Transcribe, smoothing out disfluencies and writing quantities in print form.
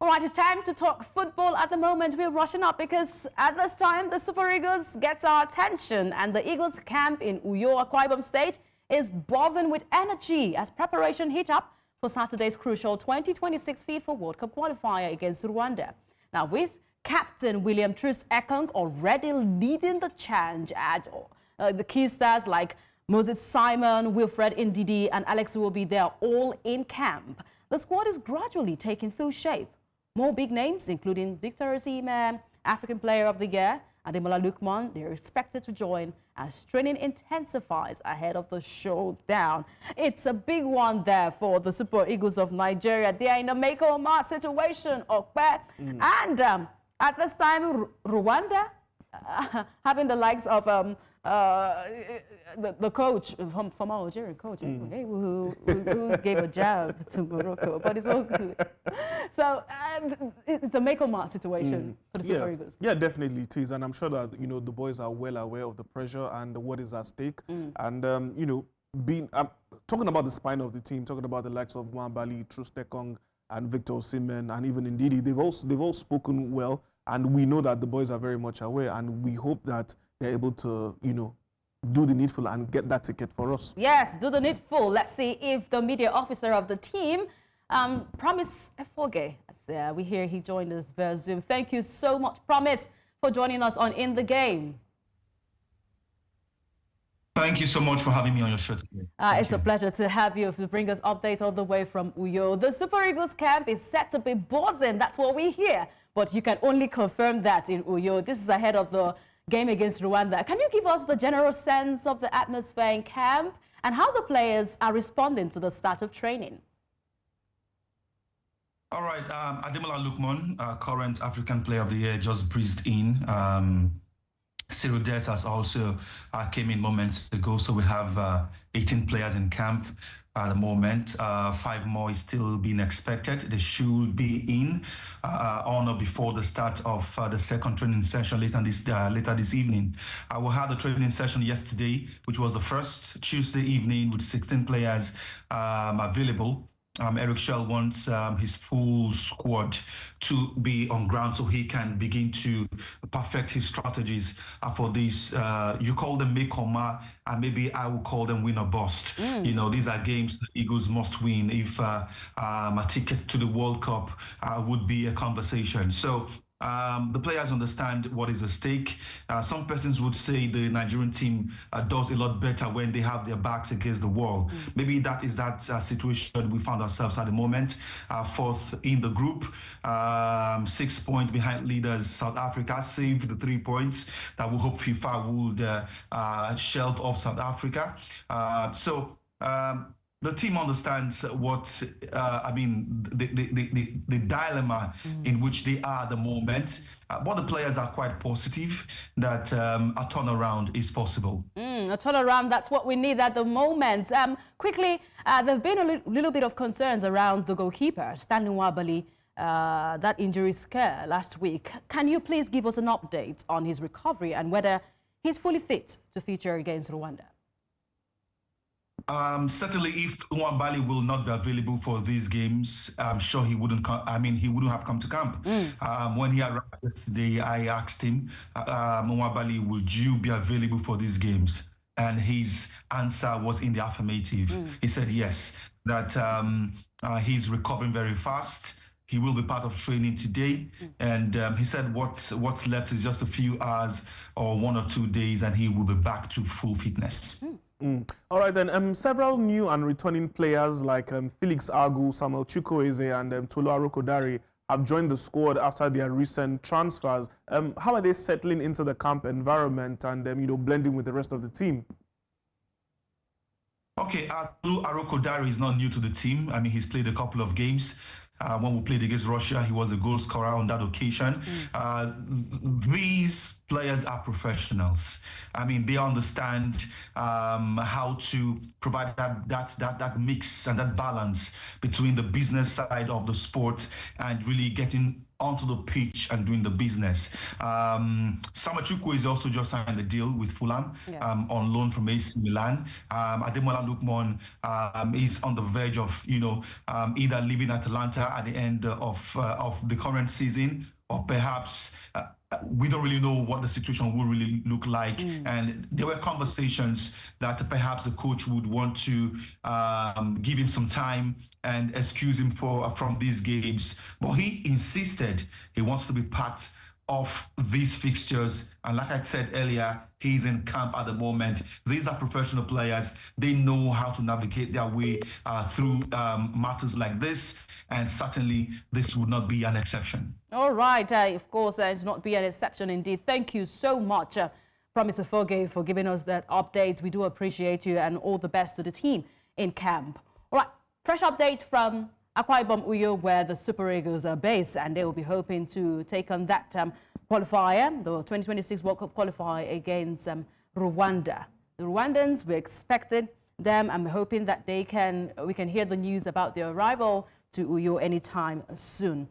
All right, it's time to talk football. At the moment, we're rushing up because at this time, the Super Eagles gets our attention, and the Eagles camp in Uyo, Akwa Ibom State is buzzing with energy as preparation heat up for Saturday's crucial 2026 FIFA World Cup qualifier against Rwanda. Now, with Captain William Troost-Ekong already leading the charge at the key stars like Moses Simon, Wilfred Ndidi, and Alex Iwobi, they are all in camp. The squad is gradually taking full shape. More big names, including Victor Osimhen, African Player of the Year, Ademola Lookman, they're expected to join as training intensifies ahead of the showdown. It's a big one there for the Super Eagles of Nigeria. They are in a make or mark situation, okay? And at this time, Rwanda, having the likes of the coach, former Algerian coach, who gave a jab to Morocco, but it's all good. So it's a make or mark situation for the Super Eagles. Yeah, definitely it is, and I'm sure that the boys are well aware of the pressure and what is at stake. And being talking about the spine of the team, talking about the likes of Nwabali, Troost-Ekong, and Victor Osimhen, and even Ndidi, they've all spoken well, and we know that the boys are very much aware, and we hope that they're able to, do the needful and get that ticket for us. Yes, do the needful. Let's see if the media officer of the team, Promise Efoghe, we hear he joined us via Zoom. Thank you so much, Promise, for joining us on In the Game. Thank you so much for having me on your show today. It's a pleasure to have you to bring us updates all the way from Uyo. The Super Eagles camp is set to be buzzing. That's what we hear. But you can only confirm that in Uyo. This is ahead of the game against Rwanda. Can you give us the general sense of the atmosphere in camp and how the players are responding to the start of training? All right, Ademola Lookman, current African Player of the Year, just breezed in. Cyril Dess has also came in moments ago, so we have 18 players in camp at the moment. 5 more is still being expected. They should be in on or before the start of the second training session later this evening. We had the training session yesterday, which was the first Tuesday evening with 16 players available. Eric Shell wants his full squad to be on ground so he can begin to perfect his strategies for these. You call them make or mark, and maybe I will call them win or bust. These are games the Eagles must win if a ticket to the World Cup would be a conversation. So the players understand what is at stake. Some persons would say the Nigerian team does a lot better when they have their backs against the wall. Maybe that is that situation we found ourselves at the moment. 4th in the group, 6 points behind leaders South Africa, save the 3 points that we hope FIFA would shelve off South Africa. The team understands what, the dilemma in which they are at the moment. But the players are quite positive that a turnaround is possible. A turnaround, that's what we need at the moment. Quickly, there have been a little bit of concerns around the goalkeeper, Stanley Nwabali, that injury scare last week. Can you please give us an update on his recovery and whether he's fully fit to feature against Rwanda? Certainly, if Nwabali will not be available for these games, I'm sure he wouldn't he wouldn't have come to camp. When he arrived yesterday, I asked him, Nwabali, would you be available for these games? And his answer was in the affirmative. He said yes, that he's recovering very fast. He will be part of training today, and he said what's left is just a few hours or 1 or 2 days, and he will be back to full fitness. All right, then. Several new and returning players like Felix Agu, Chukwueze, and Tolu Arokodare have joined the squad after their recent transfers. How are they settling into the camp environment and blending with the rest of the team? Okay, Tolu Arokodare is not new to the team. He's played a couple of games. When we played against Russia, he was a goal scorer on that occasion. These players are professionals. They understand how to provide that mix and that balance between the business side of the sport and really getting onto the pitch and doing the business. Samuel Chukwueze also just signed a deal with Fulham on loan from AC Milan. Ademola Lookman is on the verge of, either leaving Atalanta at the end of the current season, or perhaps we don't really know what the situation will really look like. And there were conversations that perhaps the coach would want to give him some time and excuse him from these games. But he insisted he wants to be part of these fixtures. And like I said earlier, he's in camp at the moment. These are professional players. They know how to navigate their way through matters like this. And certainly this would not be an exception. All right. Of course, it will not be an exception indeed. Thank you so much, Promise Efoghe, for giving us that update. We do appreciate you, and all the best to the team in camp. All right. Fresh update from Akwa Ibom Uyo, where the Super Eagles are based, and they will be hoping to take on that qualifier, the 2026 World Cup qualifier against Rwanda. The Rwandans, we expected them. I'm hoping that we can hear the news about their arrival to Uyo anytime soon.